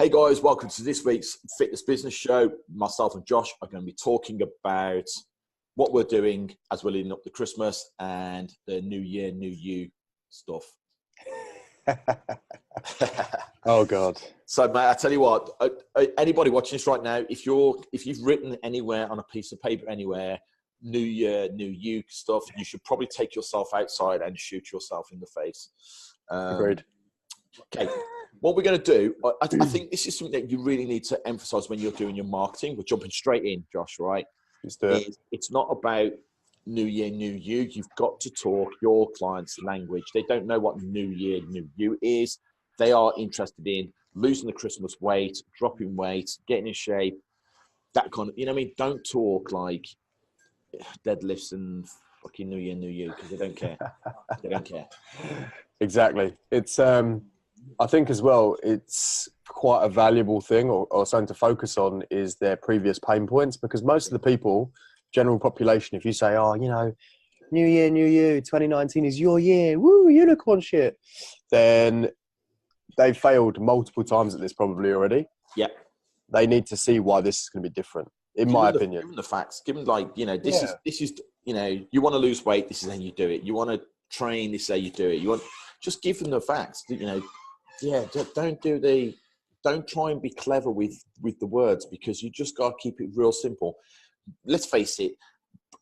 Hey guys, welcome to this week's Fitness Business Show. Myself and Josh are going to be talking about what we're doing as we're leading up to Christmas and the New Year, New You stuff. Oh God! So, mate, I tell you what. Anybody watching this right now, if you've written anywhere on a piece of paper anywhere, New Year, New You stuff, you should probably take yourself outside and shoot yourself in the face. Agreed. Okay. What we're going to do, I think this is something that you really need to emphasize when you're doing your marketing. We're jumping straight in, Josh, right? It's not about New Year, New You. You've got to talk your client's language. They don't know what New Year, New You is. They are interested in losing the Christmas weight, dropping weight, getting in shape, that kind of, you know what I mean? Don't talk like deadlifts and fucking New Year, New You, because they don't care. They don't care. Exactly. It's, I think as well, it's quite a valuable thing or something to focus on is their previous pain points, because most of the people, general population, if you say, oh, you know, New Year, New You, 2019 is your year, woo, unicorn shit, then they've failed multiple times at this probably already. Yeah. They need to see why this is going to be different, in my opinion. Give them the facts. Give them like, you know, this is, you know, you want to lose weight, this is how you do it. You want to train, this is how you do it. Just give them the facts, you know. Yeah, don't try and be clever with the words, because you just got to keep it real simple. Let's face it,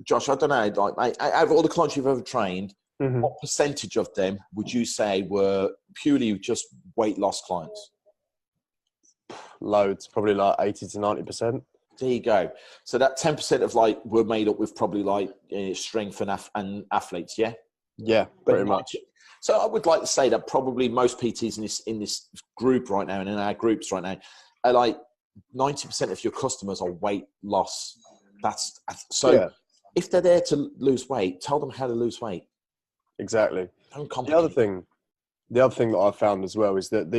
Josh, I don't know, like out of all the clients you've ever trained, what percentage of them would you say were purely just weight loss clients? Loads, probably like 80 to 90%. There you go. So that 10% of like were made up with probably like strength and athletes, yeah? Yeah, pretty much. So I would like to say that probably most PTs in this group right now and in our groups right now are like 90% of your customers are weight loss. If they're there to lose weight, tell them how to lose weight. Exactly. Don't complicate. The other thing that I've found as well is that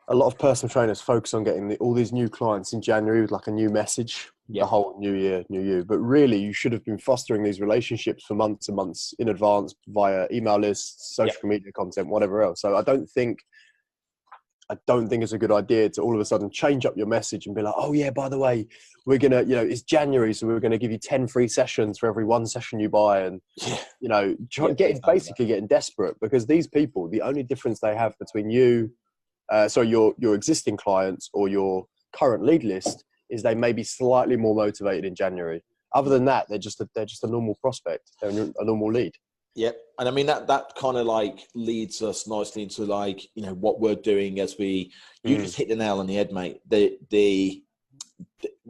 a lot of personal trainers focus on getting all these new clients in January with like a new message, the whole New Year, New You. But really, you should have been fostering these relationships for months and months in advance via email lists, social media content, whatever else. So I don't think it's a good idea to all of a sudden change up your message and be like, oh yeah, by the way, we're going to, you know, it's January, so we're going to give you 10 free sessions for every one session you buy. And, you know, basically getting desperate, because these people, the only difference they have between you, your existing clients or your current lead list, is they may be slightly more motivated in January. Other than that, they're just a normal prospect. They're a normal lead. Yep. And I mean, that kind of like leads us nicely into like, you know, what we're doing as you just hit the nail on the head, mate. The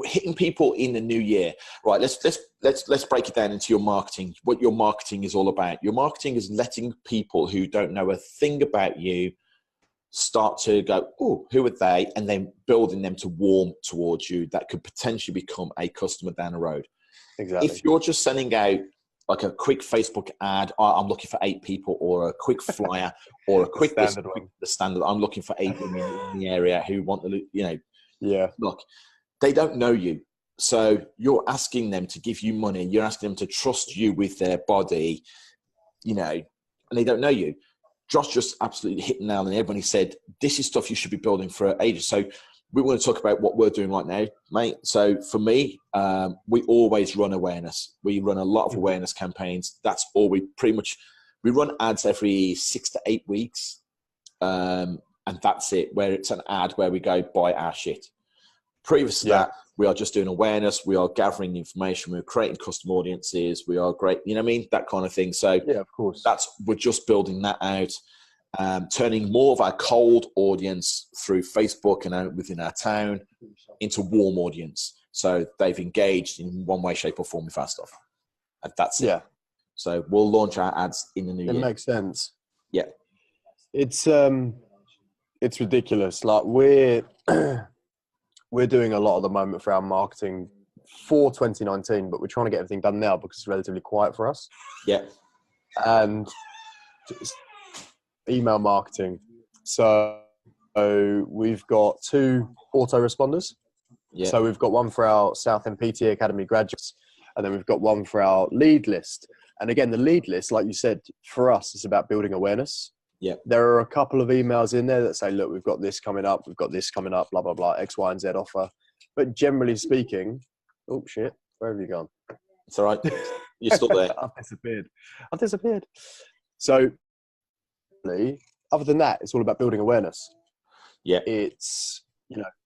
hitting people in the new year, right? Let's break it down into your marketing. What your marketing is all about. Your marketing is letting people who don't know a thing about you start to go, oh, who are they? And then building them to warm towards you. That could potentially become a customer down the road. Exactly. If you're just sending out like a quick Facebook ad, I'm looking for 8 people, or a quick flyer, or a quick the standard. I'm looking for 8 women in the area who want to, you know. Yeah. Look, they don't know you, so you're asking them to give you money. You're asking them to trust you with their body, you know, and they don't know you. Josh just absolutely hit the nail on the head when he said, this is stuff you should be building for ages. So we want to talk about what we're doing right now, mate. So for me, we always run awareness. We run a lot of awareness campaigns. That's all we run ads every 6 to 8 weeks. And that's it, where it's an ad where we go buy our shit. Previous to that, we are just doing awareness. We are gathering information. We're creating custom audiences. We are great, you know what I mean? That kind of thing. So yeah, of course. We're just building that out, turning more of our cold audience through Facebook and out within our town into warm audience. So they've engaged in one way, shape or form with our stuff. And that's it. Yeah. So we'll launch our ads in the new year. It makes sense. Yeah. It's ridiculous. Like we're doing a lot at the moment for our marketing for 2019, but we're trying to get everything done now because it's relatively quiet for us. Yeah. And email marketing. So we've got 2 autoresponders. Yeah. So we've got one for our South End PT Academy graduates, and then we've got one for our lead list. And again, the lead list, like you said, for us, is about building awareness. Yeah. There are a couple of emails in there that say, look, we've got this coming up, blah, blah, blah, X, Y, and Z offer. But generally speaking, oh shit, where have you gone? It's all right. You're still there. I've disappeared. So, other than that, it's all about building awareness. Yeah. It's,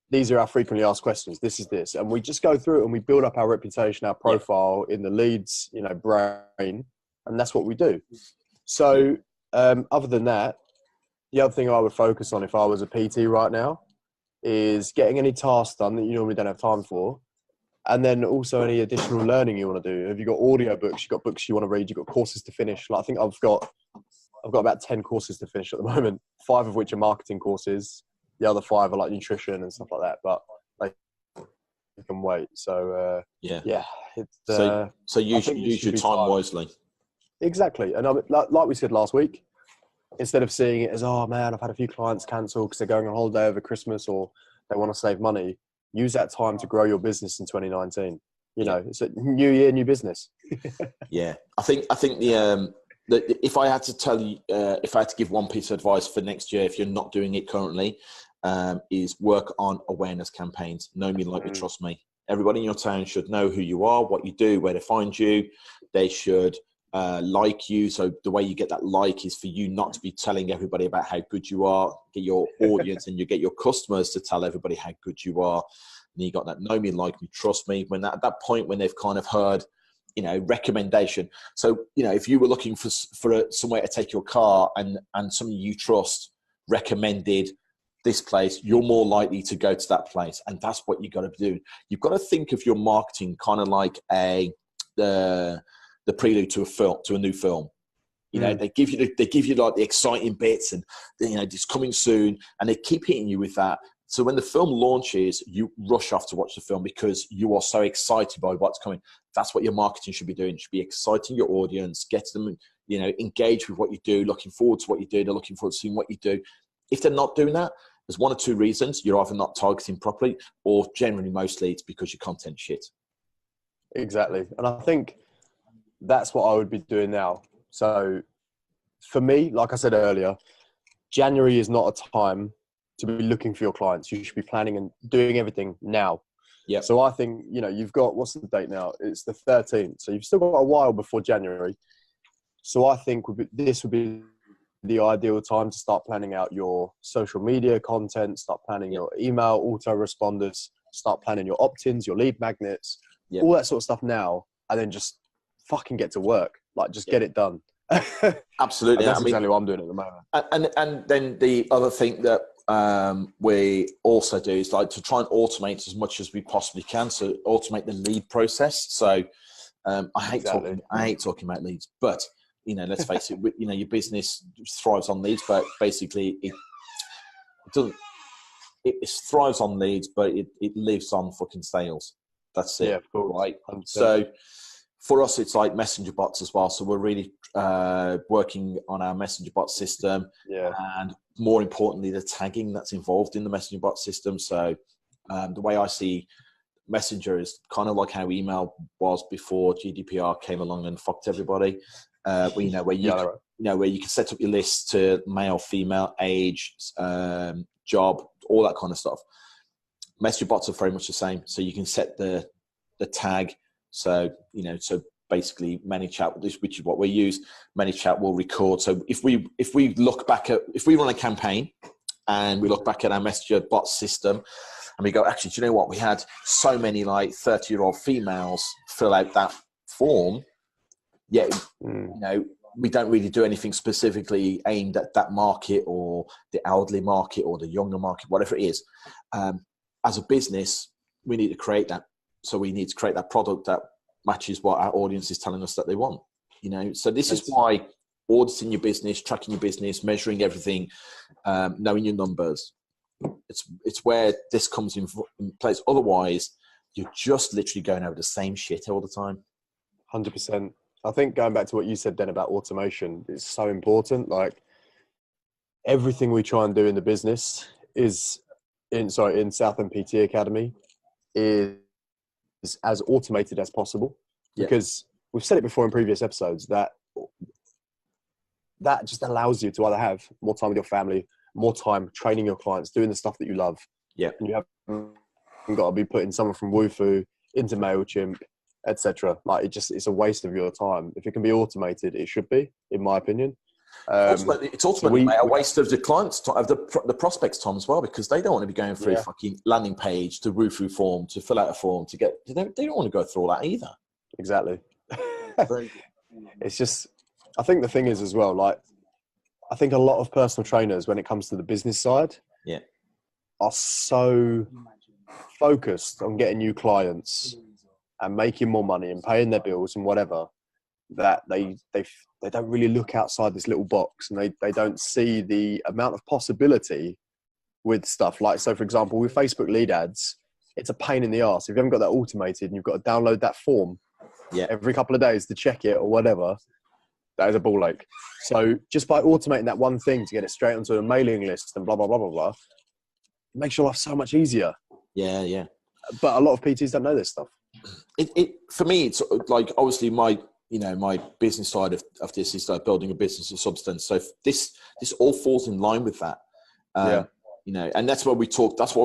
these are our frequently asked questions. This is this. And we just go through it and we build up our reputation, our profile in the leads, brain. And that's what we do. So, other than that, the other thing I would focus on if I was a PT right now is getting any tasks done that you normally don't have time for. And then also any additional learning you want to do. Have you got audio books? You've got books you want to read? You've got courses to finish? Like, I think I've got about 10 courses to finish at the moment, 5 of which are marketing courses. The other 5 are like nutrition and stuff like that. But you can wait. So, So use your time wisely. Exactly. And like we said last week, instead of seeing it as, oh man, I've had a few clients cancel because they're going on holiday over Christmas or they want to save money, use that time to grow your business in 2019. It's a new year, new business. Yeah. I think if I had to tell you, if I had to give one piece of advice for next year, if you're not doing it currently, is work on awareness campaigns. Know me, like me, trust me. Everybody in your town should know who you are, what you do, where to find you. They should like you. So the way you get that like is for you not to be telling everybody about how good you are. Get your audience and you get your customers to tell everybody how good you are. And you got that know me, like me, trust me. When at that point when they've kind of heard, recommendation. So if you were looking for somewhere to take your car and somebody you trust recommended this place, you're more likely to go to that place. And that's what you got to do. You've got to think of your marketing kind of like the prelude to a new film. They give you like the exciting bits and it's coming soon, and they keep hitting you with that. So when the film launches, you rush off to watch the film because you are so excited by what's coming. That's what your marketing should be doing. It should be exciting your audience, get them, engage with what you do, looking forward to what you do. They're looking forward to seeing what you do. If they're not doing that, there's one or two reasons. You're either not targeting properly, or generally mostly it's because your content's shit. Exactly. And I think that's what I would be doing now. So for me, like I said earlier, January is not a time to be looking for your clients. You should be planning and doing everything now. Yeah. So I think, you've got, what's the date now? It's the 13th. So you've still got a while before January. So I think this would be the ideal time to start planning out your social media content, start planning your email autoresponders, start planning your opt-ins, your lead magnets, all that sort of stuff now, and then just fucking get to work. Like, just get it done. Absolutely. That's exactly what I'm doing at the moment. And then the other thing that we also do is like to try and automate as much as we possibly can. So automate the lead process. So I hate talking about leads, but let's face it, your business thrives on leads, but basically it doesn't. It thrives on leads, but it lives on fucking sales. That's it. Yeah, of course. Right. 100%. So for us, it's like messenger bots as well. So we're really working on our messenger bot system, and more importantly, the tagging that's involved in the messenger bot system. So the way I see Messenger is kind of like how email was before GDPR came along and fucked everybody. Where you can set up your list to male, female, age, job, all that kind of stuff. Messenger bots are very much the same. So you can set the tag. So basically ManyChat, which is what we use, ManyChat will record. So if we run a campaign and we look back at our Messenger bot system and we go, actually, do you know what? We had so many like 30-year-old females fill out that form. Yet, we don't really do anything specifically aimed at that market or the elderly market or the younger market, whatever it is. As a business, we need to create that. So we need to create that product that matches what our audience is telling us that they want. So this is why auditing your business, tracking your business, measuring everything, knowing your numbers. It's where this comes in place. Otherwise, you're just literally going over the same shit all the time. 100%. I think going back to what you said then about automation, it's so important. Like everything we try and do in the business is in Southend PT Academy is as automated as possible, because we've said it before in previous episodes that that just allows you to either have more time with your family, more time training your clients, doing the stuff that you love. Yeah. And you haven't got to be putting someone from Wufoo into MailChimp, etc. Like it's a waste of your time. If it can be automated, it should be, in my opinion. It's ultimately mate, a waste of the clients, of the prospects' time as well, because they don't want to be going through fucking landing page to Wufoo form to fill out a form to get. They don't want to go through all that either. Exactly. It's just, I think the thing is as well, like, I think a lot of personal trainers, when it comes to the business side, are so focused on getting new clients and making more money and paying their bills and whatever, that they don't really look outside this little box, and they don't see the amount of possibility with stuff like, so for example, with Facebook lead ads, it's a pain in the arse. If you haven't got that automated and you've got to download that form every couple of days to check it or whatever, that is a ball ache. So just by automating that one thing to get it straight onto a mailing list and blah, blah, blah, blah, blah, it makes your life so much easier. Yeah. But a lot of PTs don't know this stuff. For me, it's like, obviously my business side of this is like building a business of substance. So this all falls in line with that. And that's why we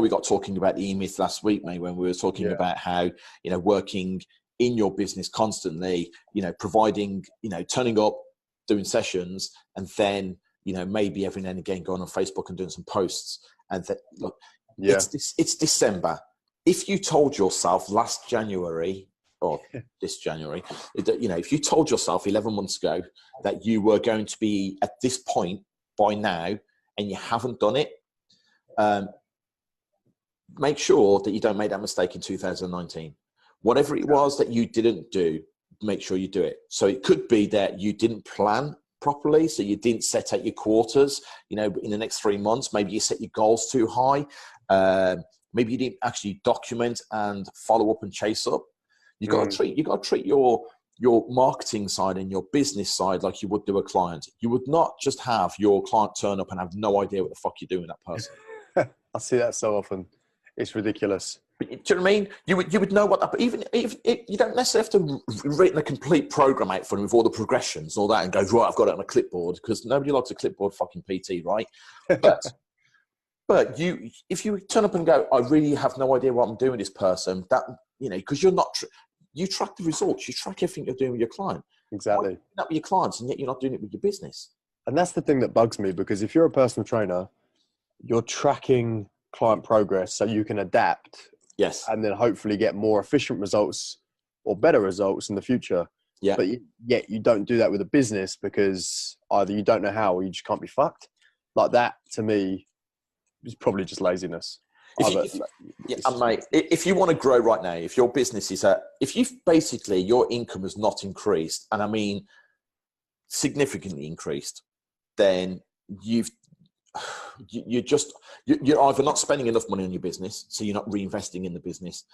got talking about the E-Myth last week, mate, when we were talking about how, working in your business constantly, providing, turning up, doing sessions, and then, maybe every now and again going on Facebook and doing some posts. And look, it's December. If you told yourself last January or this January, if you told yourself 11 months ago that you were going to be at this point by now and you haven't done it, make sure that you don't make that mistake in 2019. Whatever it was that you didn't do, make sure you do it. So it could be that you didn't plan properly, so you didn't set out your quarters, in the next 3 months. Maybe you set your goals too high. Maybe you didn't actually document and follow up and chase up. You got to treat your marketing side and your business side like you would do a client. You would not just have your client turn up and have no idea what the fuck you're doing with that person. I see that so often. It's ridiculous. Do you know what I mean? You would know what that, even if you don't necessarily have to written a complete program out for them with all the progressions and all that and go, right, I've got it on a clipboard, because nobody likes a clipboard fucking PT, right? But if you turn up and go, I really have no idea what I'm doing with this person, that, because you're not, you track the results, you track everything you're doing with your client. Exactly. Why not with your clients, and yet you're not doing it with your business. And that's the thing that bugs me, because if you're a personal trainer, you're tracking client progress so you can adapt. Yes. And then hopefully get more efficient results or better results in the future. Yeah. But yet you don't do that with a business, because either you don't know how or you just can't be fucked. Like that, to me, is probably just laziness. Mate, if you want to grow right now, if your business is if you've basically, your income has not increased, and I mean significantly increased, then you're either not spending enough money on your business, so you're not reinvesting in the business,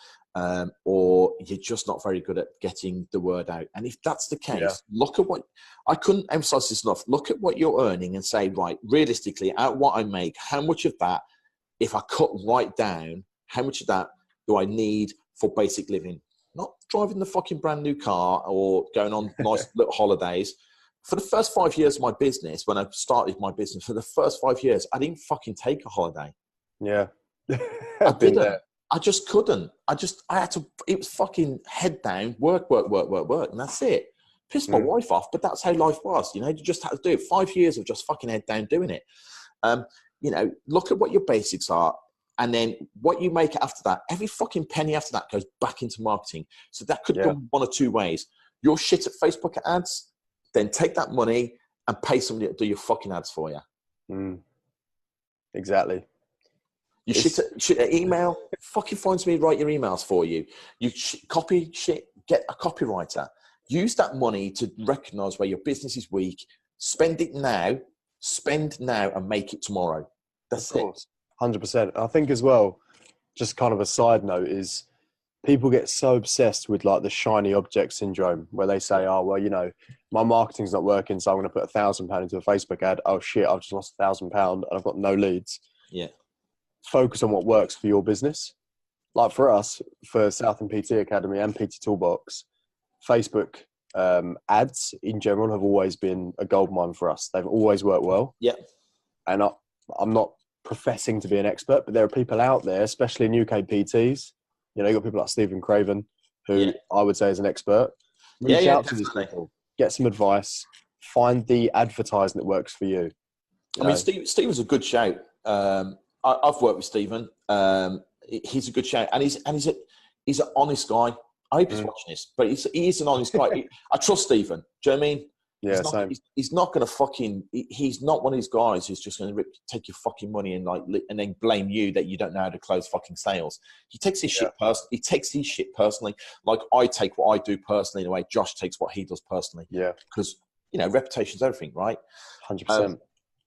or you're just not very good at getting the word out. And if that's the case, look at what, I couldn't emphasize this enough, look at what you're earning and say, right, realistically, out what I make, how much of that, if I cut right down, how much of that do I need for basic living? Not driving the fucking brand new car or going on nice little holidays. For the first 5 years of my business, when I started my business, for the first 5 years, I didn't fucking take a holiday. Yeah. I didn't. There. I just couldn't. I had to, it was fucking head down, work. And that's it. Pissed my wife off, but that's how life was. You just had to do it. 5 years of just fucking head down doing it. Look at what your basics are. And then what you make after that, every fucking penny after that goes back into marketing. So that could go one or two ways. You're shit at Facebook ads, then take that money and pay somebody to do your fucking ads for you. Exactly. You shit at email, fucking find somebody to write your emails for you. You copy shit, get a copywriter. Use that money to recognize where your business is weak. Spend now and make it tomorrow. That's it. 100%. I think as well, just kind of a side note, is people get so obsessed with like the shiny object syndrome, where they say, oh, well, my marketing's not working, so I'm going to put £1,000 into a Facebook ad. Oh shit, I've just lost £1,000 and I've got no leads. Yeah. Focus on what works for your business. Like for us, for Southern PT Academy and PT Toolbox, Facebook ads in general have always been a goldmine for us. They've always worked well. Yeah. And I'm not professing to be an expert, but there are people out there, especially in UK PTs. You know, you've got people like Stephen Craven, who I would say is an expert. Reach out to these people, get some advice, find the advertising that works for you. I mean, Stephen's a good shout. I've worked with Stephen. He's a good shout, and he's an honest guy. I hope he's watching this, but he is an honest guy. I trust Stephen. Do you know what I mean? Yeah, he's not going to fucking. He's not one of these guys who's just going to take your fucking money and and then blame you that you don't know how to close fucking sales. He takes his shit personally. He takes his shit personally. Like I take what I do personally, in a way Josh takes what he does personally. Yeah, because reputation's everything, right? 100%.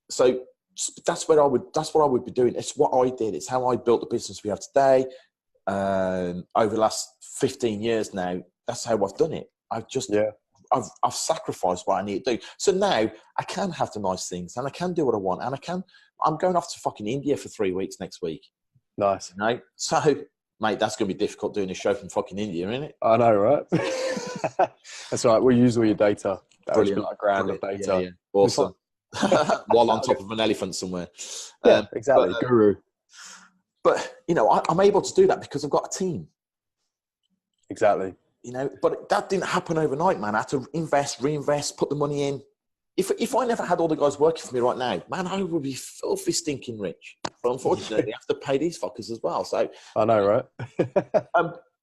So that's what I would be doing. It's what I did. It's how I built the business we have today. Over the last 15 years now, that's how I've done it. I've sacrificed what I need to do. So now I can have the nice things and I can do what I want. And I'm going off to fucking India for 3 weeks next week. Nice. You know? So, mate, that's going to be difficult doing a show from fucking India, isn't it? I know, right? That's right. We'll use all your data. That was like $1,000 of data. Yeah. Awesome. While on top of an elephant somewhere. Yeah, exactly. Guru. But, I'm able to do that because I've got a team. Exactly. But that didn't happen overnight, man. I had to invest, reinvest, put the money in. If I never had all the guys working for me right now, man, I would be filthy stinking rich. But unfortunately, I have to pay these fuckers as well. So I know, right?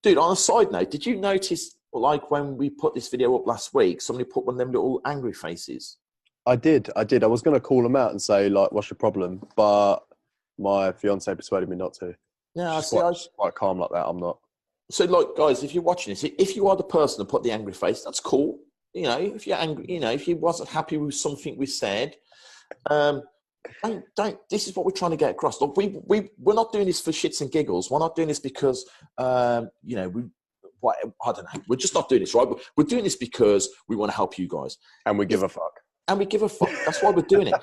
Dude, on a side note, did you notice, like when we put this video up last week, somebody put one of them little angry faces? I did. I was going to call them out and say, like, what's your problem? But my fiance persuaded me not to. Yeah, She's quite calm like that. I'm not. So, like, guys, if you're watching this, if you are the person that put the angry face, that's cool. If you're angry, if you wasn't happy with something we said, don't. This is what we're trying to get across. Look, we're not doing this for shits and giggles. We're not doing this because, I don't know. We're just not doing this, right? We're doing this because we want to help you guys. And we give a fuck. And we give a fuck. That's why we're doing it.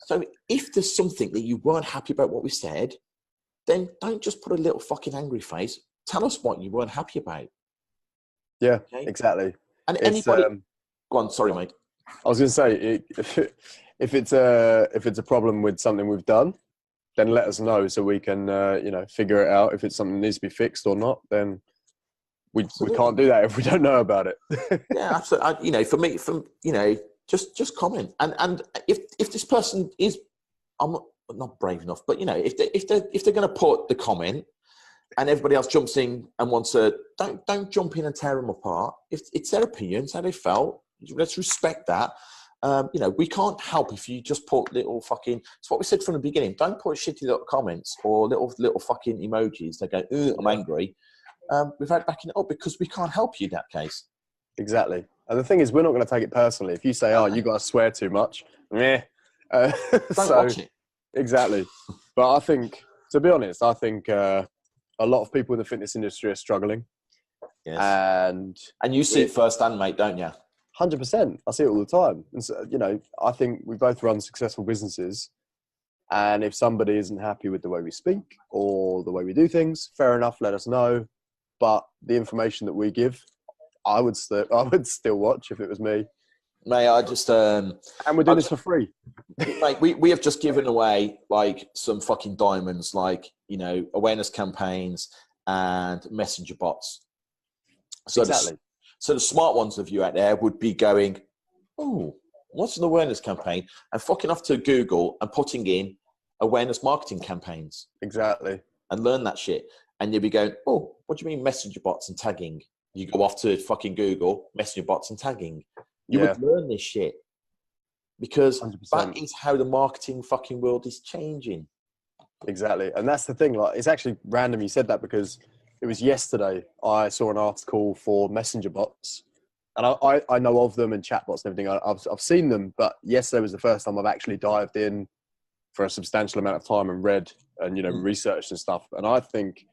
So if there's something that you weren't happy about what we said, then don't just put a little fucking angry face. Tell us what you weren't happy about. Yeah, okay? Exactly. And anybody... Go on, sorry, mate. I was going to say, if it's a problem with something we've done, then let us know so we can, figure it out. If it's something that needs to be fixed or not, then we can't do that if we don't know about it. Yeah, absolutely. For me, just comment. And if this person is, I'm not brave enough, but if they're going to put the comment and everybody else jumps in and wants to, don't jump in and tear them apart. If it's their opinions, how they felt, let's respect that. We can't help if you just put little fucking. It's what we said from the beginning. Don't put shitty little comments or little fucking emojis that go, I'm angry, without backing it up, because we can't help you in that case. Exactly. And the thing is, we're not going to take it personally. If you say, you guys swear too much, don't watch it. Exactly. But I think, to be honest, a lot of people in the fitness industry are struggling. Yes. And you see it firsthand, mate, don't you? 100%. I see it all the time. And so, I think we both run successful businesses. And if somebody isn't happy with the way we speak or the way we do things, fair enough, let us know. But the information that we give, I would still watch if it was me. Mate, I just... and we're doing this for free. Mate, we have just given away, like, some fucking diamonds, like, awareness campaigns and messenger bots. So exactly. So the smart ones of you out there would be going, oh, what's an awareness campaign? And fucking off to Google and putting in awareness marketing campaigns. Exactly. And learn that shit. And you'll be going, oh, what do you mean messenger bots and tagging? You go off to fucking Google, messenger bots and tagging. You would learn this shit. Because 100%. That is how the marketing fucking world is changing. Exactly. And that's the thing. Like, it's actually random you said that, because it was yesterday I saw an article for messenger bots, and I know of them and chatbots and everything. I've seen them, but yesterday was the first time I've actually dived in for a substantial amount of time and read and researched and stuff. And I think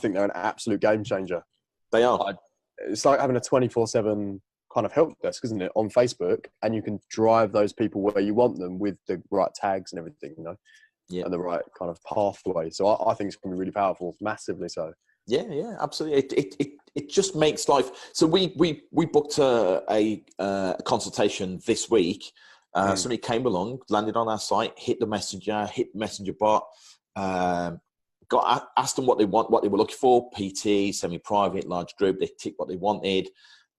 they're an absolute game changer. They are. It's like having a 24/7 kind of help desk, isn't it, on Facebook, and you can drive those people where you want them with the right tags and everything, and the right kind of pathway. So I think it's going to be really powerful, massively so. Yeah, absolutely. It just makes life. So we booked a consultation this week. Somebody came along, landed on our site, hit the messenger bot, asked them what they were looking for: PT, semi-private, large group. They ticked what they wanted.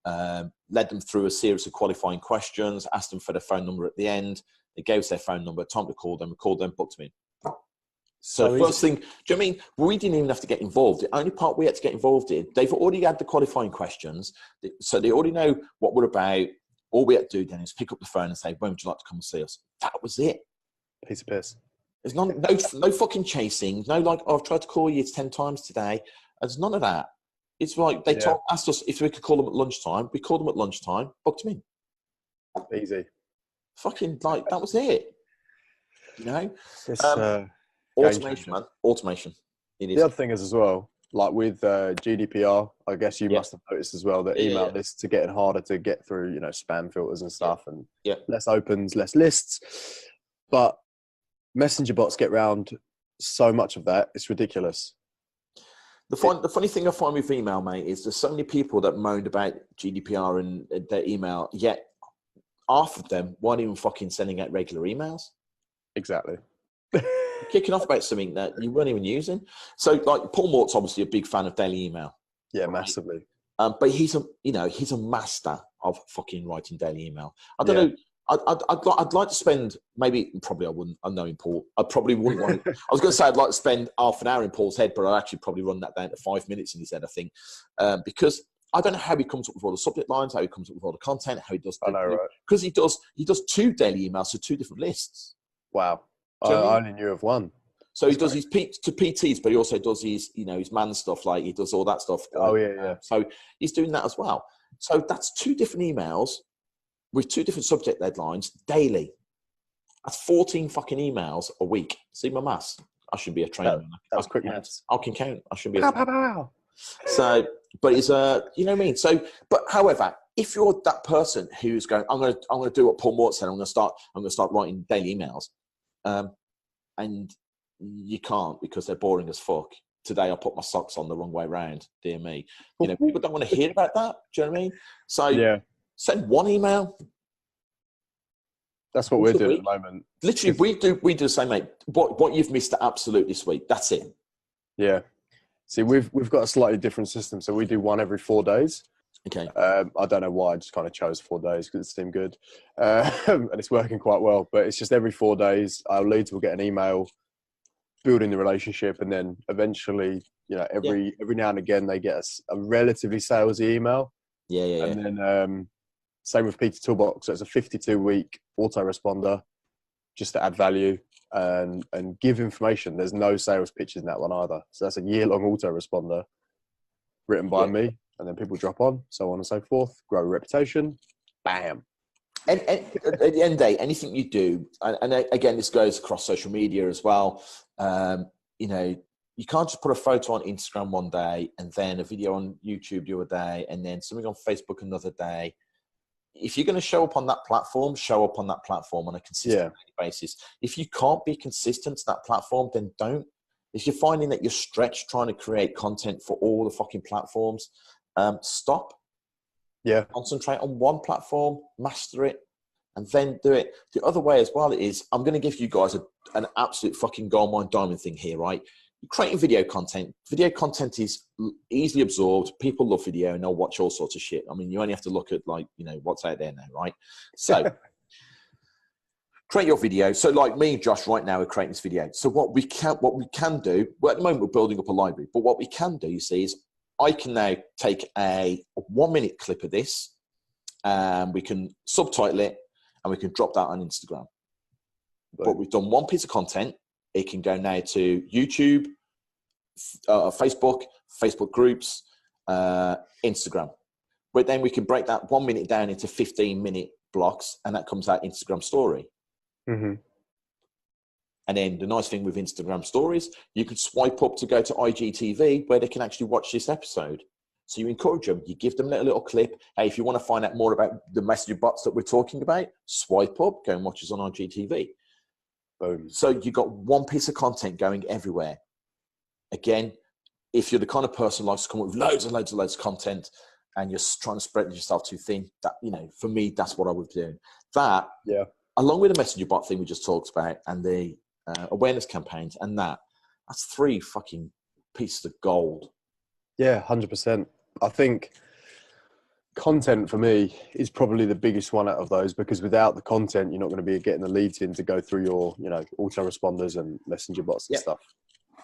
Led them through a series of qualifying questions. Asked them for their phone number at the end. They gave us their phone number. Time to call them. We called them, booked them in. So first thing, do you know what I mean? We didn't even have to get involved. The only part we had to get involved in, they've already had the qualifying questions, so they already know what we're about. All we had to do then is pick up the phone and say, when would you like to come and see us? That was it. Piece of piss. There's no fucking chasing. No, like, oh, I've tried to call you 10 times today. There's none of that. It's like they asked us if we could call them at lunchtime. We called them at lunchtime, booked them in. Easy. Fucking, like, that was it. You know? It's, automation, man. Automation. It is. The other thing is as well, like with GDPR, I guess you must have noticed as well that email lists are getting harder to get through, spam filters and stuff, and less opens, less lists. But messenger bots get around so much of that. It's ridiculous. The funny thing I find with email, mate, is there's so many people that moaned about GDPR and their email, yet half of them weren't even fucking sending out regular emails. Exactly. Kicking off about something that you weren't even using. So, like, Paul Mort's obviously a big fan of daily email. Yeah, massively. But he's a master of fucking writing daily email. I don't know. I'd like to spend probably I wouldn't. I know in Paul. I probably wouldn't want. I was going to say I'd like to spend half an hour in Paul's head, but I'd actually probably run that down to 5 minutes in his head. I think because I don't know how he comes up with all the subject lines, how he comes up with all the content, how he does. I know, right? Because he does 2 daily emails to 2 different lists. Wow. I only knew of one. So he does his to PTs, but he also does his man stuff, like he does all that stuff. Oh yeah. So he's doing that as well. So that's 2 different emails with 2 different subject headlines daily. That's 14 fucking emails a week. See my maths? I should be a trainer. That was quick maths. I can count. I should be. So, but it's you know what I mean. So, but however, if you're that person who's going, I'm going to do what Paul Mort said. I'm going to start writing daily emails. And you can't because they're boring as fuck. Today I put my socks on the wrong way around. Dear me. People don't want to hear about that. Do you know what I mean? So send 1 email. That's what we're doing at the moment. Literally, we do the same, mate. What you've missed the absolute this week. That's it. Yeah. See, we've got a slightly different system. So we do 1 every 4 days. Okay. I don't know why. I just kind of chose 4 days because it seemed good. And it's working quite well. But it's just every 4 days, our leads will get an email building the relationship. And then eventually, every now and again, they get a relatively salesy email. Yeah. And then same with PT Toolbox. So it's a 52-week autoresponder just to add value and give information. There's no sales pitches in that one either. So that's a year-long autoresponder written by me. And then people drop on, so on and so forth, grow a reputation, bam. And at the end of the day, anything you do, and again, this goes across social media as well, you can't just put a photo on Instagram one day and then a video on YouTube the other day and then something on Facebook another day. If you're going to show up on that platform, show up on that platform on a consistent basis. If you can't be consistent to that platform, then don't. If you're finding that you're stretched trying to create content for all the fucking platforms, stop. Yeah. Concentrate on one platform, master it, and then do it. The other way as well is, I'm going to give you guys an absolute fucking gold mine diamond thing here, right? You're creating video content. Video content is easily absorbed. People love video and they'll watch all sorts of shit. I mean, you only have to look at what's out there now, right? So create your video. So like me and Josh right now, we're creating this video. So what we can do, well, at the moment we're building up a library, but what we can do, you see, is I can now take a 1-minute clip of this and we can subtitle it and we can drop that on Instagram. But we've done 1 piece of content. It can go now to YouTube, Facebook groups, Instagram. But then we can break that 1 minute down into 15-minute blocks and that comes out Instagram story. Mm-hmm. And then the nice thing with Instagram stories, you can swipe up to go to IGTV where they can actually watch this episode. So you encourage them, you give them a little clip. Hey, if you want to find out more about the messaging bots that we're talking about, swipe up, go and watch us on IGTV. Boom. So you got 1 piece of content going everywhere. Again, if you're the kind of person who likes to come up with loads and loads and loads of content and you're trying to spread yourself too thin, that, you know, for me, that's what I would be doing. That, along with the messenger bot thing we just talked about and the awareness campaigns and that's 3 fucking pieces of gold. Yeah, 100%. I think content for me is probably the biggest one out of those, because without the content, you're not going to be getting the leads in to go through your, you know, autoresponders and messenger bots and stuff.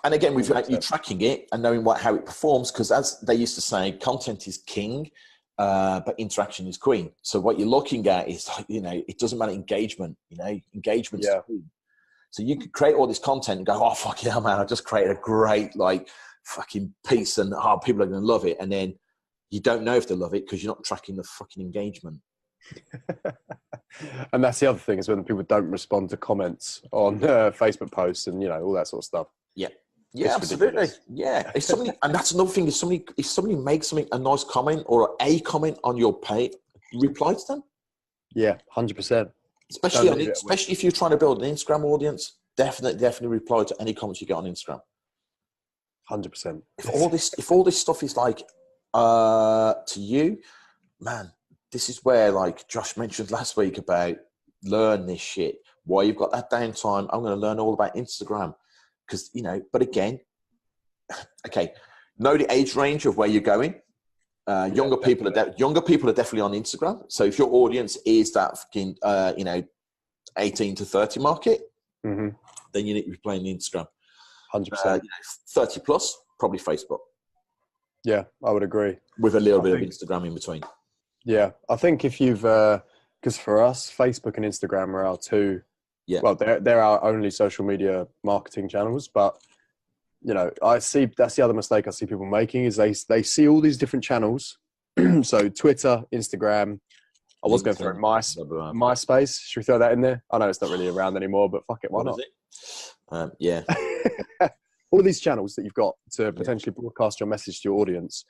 And again, with you tracking it and knowing how it performs, because as they used to say, content is king, but interaction is queen. So what you're looking at is, you know, it doesn't matter engagement, you know, engagement's queen. So you could create all this content and go, oh, fuck yeah, man, I just created a great, like, fucking piece and people are going to love it. And then you don't know if they love it because you're not tracking the fucking engagement. And that's the other thing, is when people don't respond to comments on Facebook posts and, you know, all that sort of stuff. Yeah, absolutely. Yeah. If somebody, and that's another thing, if somebody makes a nice comment or a comment on your page, reply to them. Yeah, 100%. Especially if you're trying to build an Instagram audience, definitely reply to any comments you get on Instagram. 100%. If all this stuff is like to you, man, this is where, like Josh mentioned last week about learn this shit. Why you've got that downtime? I'm going to learn all about Instagram. Because, you know, but again, okay, know the age range of where you're going. Younger people are definitely on Instagram. So if your audience is that fucking, 18 to 30 market, then you need to be playing Instagram. 100%. 30 plus, probably Facebook. Yeah, I would agree. With a little bit of Instagram in between. Yeah, I think if you've, because for us, Facebook and Instagram are our two. Yeah. Well, they're our only social media marketing channels, but you know, that's the other mistake I see people making, is they see all these different channels. So Twitter, Instagram. I was going through MySpace. Should we throw that in there? I know it's not really around anymore, but fuck it, why not? Yeah. All of these channels that you've got to potentially broadcast your message to your audience,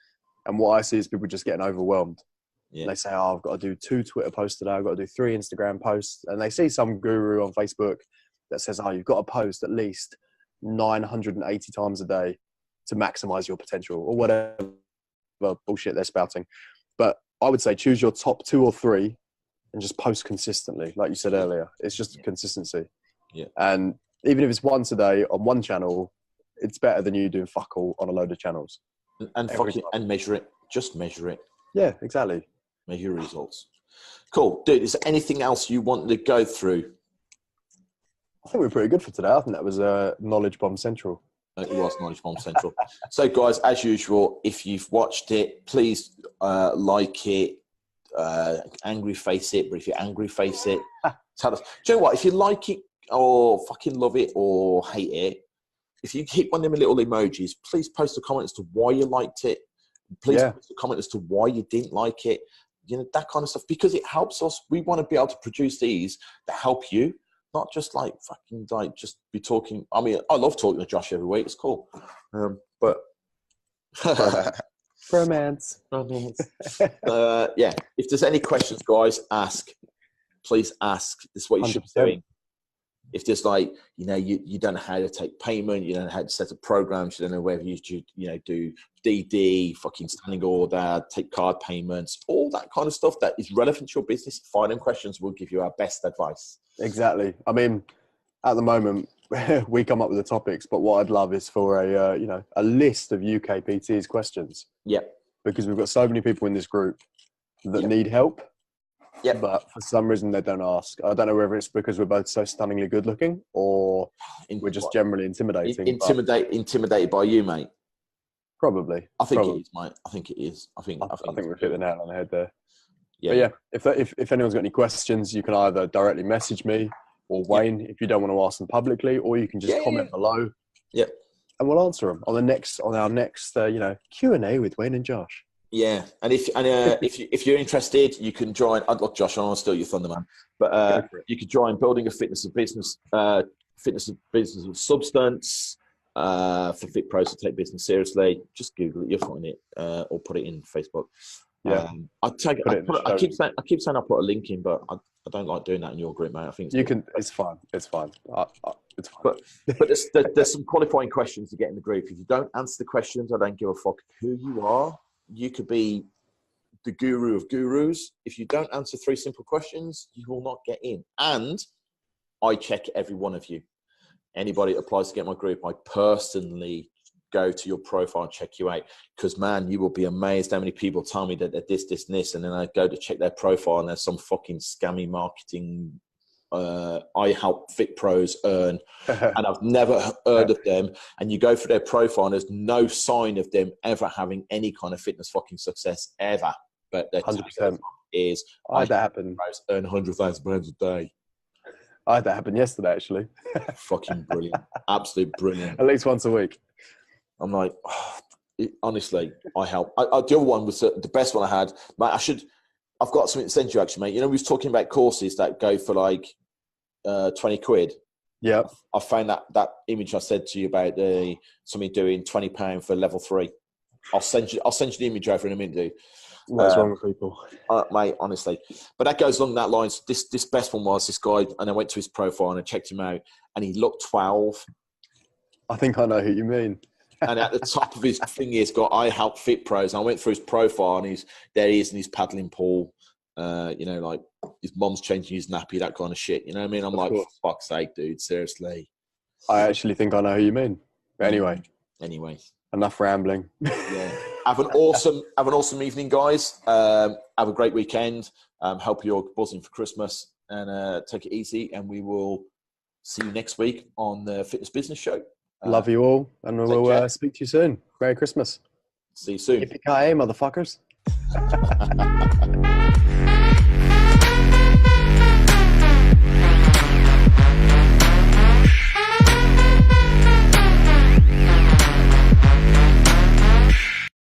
and what I see is people just getting overwhelmed. Yeah. They say, oh, I've got to do 2 Twitter posts today. I've got to do 3 Instagram posts. And they see some guru on Facebook that says, oh, you've got to post at least 980 times a day to maximize your potential, or whatever bullshit they're spouting. But I would say choose your top 2 or 3 and just post consistently. Like you said earlier, it's just consistency. Yeah. And even if it's once a day on one channel, it's better than you doing fuck all on a load of channels. And measure it. Just measure it. Yeah, exactly. Measure your results. Cool. Dude, is there anything else you want to go through? I think we're pretty good for today. I think that was Knowledge Bomb Central. It was Knowledge Bomb Central. So, guys, as usual, if you've watched it, please like it, angry face it. But if you angry face it, tell us. Do you know what? If you like it or fucking love it or hate it, if you hit one of them little emojis, please post a comment as to why you liked it. Please post a comment as to why you didn't like it. You know, that kind of stuff, because it helps us. We want to be able to produce these that help you, not just like fucking like just be talking. I mean, I love talking to Josh every week. It's cool. But romance. Yeah. If there's any questions, guys, ask. Please ask. This is what you should be doing. If there's like, you know, you don't know how to take payment, you don't know how to set up programs, you don't know whether you should, you know, do DD, fucking standing order, take card payments, all that kind of stuff that is relevant to your business, find them questions, we'll give you our best advice. Exactly. I mean, at the moment, we come up with the topics, but what I'd love is for a list of UK PT's questions. Yeah. Because we've got so many people in this group that need help. Yeah, but for some reason they don't ask. I don't know whether it's because we're both so stunningly good looking, or we're just generally intimidating. Intimidated by you, mate. Probably. I think it is, mate. I think it is. I think we've hit the nail on the head there. Yeah. But yeah, if anyone's got any questions, you can either directly message me or Wayne if you don't want to ask them publicly, or you can just comment below. Yeah, and we'll answer them on our next Q&A with Wayne and Josh. Yeah, and if you're interested, you can join. I'd look, Josh, I want to steal your thunder, man. But you could join Building a Fitness of Business of Substance for Fit Pros to take business seriously. Just Google it, you'll find it, or put it in Facebook. Yeah. I keep saying I'll put a link in, but I don't like doing that in your group, mate. I think it's fine. It's fine. It's fine. But there's some qualifying questions to get in the group. If you don't answer the questions, I don't give a fuck who you are. You could be the guru of gurus. If you don't answer 3 simple questions, you will not get in. And I check every one of you. Anybody that applies to get my group, I personally go to your profile and check you out. Because, man, you will be amazed how many people tell me that they're this, and this. And then I go to check their profile and there's some fucking scammy marketing I help fit pros earn. And I've never heard of them. And you go through their profile and there's no sign of them ever having any kind of fitness fucking success ever. But their 100% is I had that happen. Pros earn £100,000 a day. I had that happen yesterday, actually. Fucking brilliant. Absolute brilliant. At least once a week. I'm like, honestly, I help. The other one was the best one I had. Mate, I've got something to send you actually, mate. You know, we was talking about courses that go for like 20 quid. Yeah. I found that image I said to you about somebody doing £20 for level 3. I'll send you the image over in a minute, dude. What's wrong with people? Mate, honestly. But that goes along that lines. This best one was this guy, and I went to his profile and I checked him out, and he looked 12. I think I know who you mean. And at the top of his thing, he's got I help fit pros. And I went through his profile, and he's in his paddling pool. You know, like his mom's changing his nappy, that kind of shit. You know what I mean? I'm like, for fuck's sake, dude, seriously. I actually think I know who you mean. Anyway, enough rambling. Yeah. Have an awesome evening, guys. Have a great weekend. Hope you're buzzing for Christmas, and take it easy. And we will see you next week on the Fitness Business Show. Love you all, and we'll speak to you soon. Merry Christmas. See you soon. Yippee-ki-yay, motherfuckers.